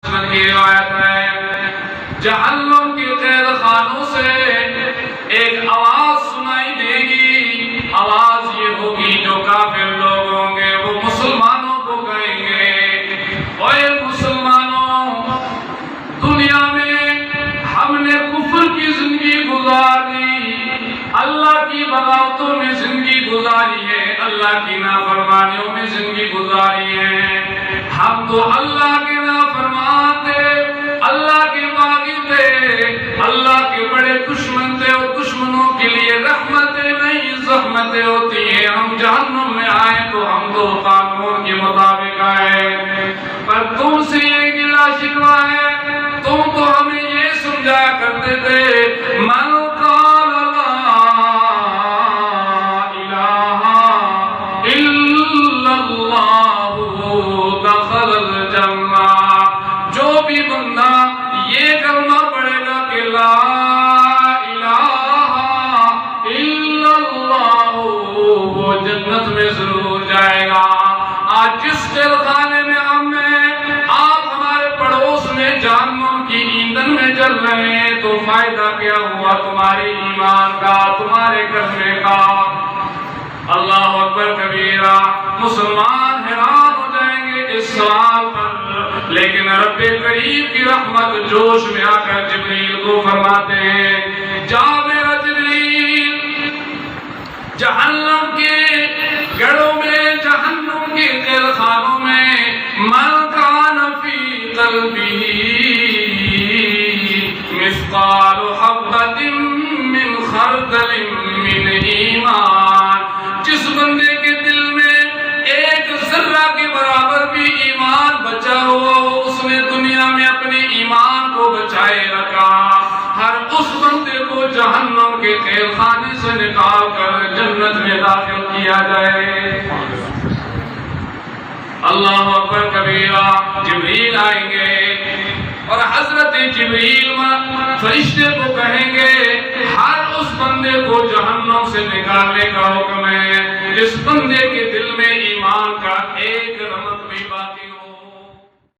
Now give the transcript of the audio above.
کی روایت ہے جہنم کے قید خانوں سے ایک آواز سنائی دے گی. آواز یہ ہوگی جو کافر لوگ ہوں گے وہ مسلمانوں کو کہیں گے اے مسلمانوں دنیا میں ہم نے کفر کی زندگی گزار دی, اللہ کی بغاوتوں میں زندگی گزاری ہے, اللہ کی نافرمانیوں میں زندگی گزاری ہے. ہم تو اللہ کے نافرمان تھے, اللہ کے باغی تھے, اللہ کے بڑے دشمن تھے اور دشمنوں کے لیے رحمتیں نہیں زحمتیں ہوتی ہیں. ہم جہنم میں آئے تو ہم تو قانون کے مطابق آئے, پر تم سے یہ گلہ شکوہ ہے, تم تو ہمیں یہ سمجھایا کرتے تھے من قال لا الہ الا اللہ دخل الجنہ. جو بھی بندہ یہ کلمہ پڑھے گا کہ لا الہ الا اللہ وہ جنت میں ضرور جائے گا. آج جس جل خانے میں ہم ہیں آپ ہمارے پڑوس میں جہنم کی ایندھن میں جل رہے ہیں تو فائدہ کیا ہوا تمہارے ایمان کا, تمہارے کلمے کا. اللہ اکبر کبیرہ. مسلمان حیران ہو جائیں گے اس سوال پر, لیکن رب کریم کی رحمت جوش میں آ کر جبریل کو فرماتے ہیں جا میرا جبریل جہنم کے گڑھوں میں, جہنم کے قید خانوں میں من کان فی قلبہ مثقال حبۃ من خردل من ایمان, جس بندے کے دل میں ایک ذرہ کے برابر بھی ایمان بچا ہو اس نے دنیا میں اپنے ایمان کو بچائے رکھا. ہر اس بندے کو جہنم کے قید خانے سے نکال کر جنت میں داخل کیا جائے. اللہ اکبر کبیرہ. جبریل آئیں گے اور حضرت جبریل فرشتے کو کہیں گے ہر اس بندے کو جہنم سے نکالنے کا حکم ہے جس بندے کے دل میں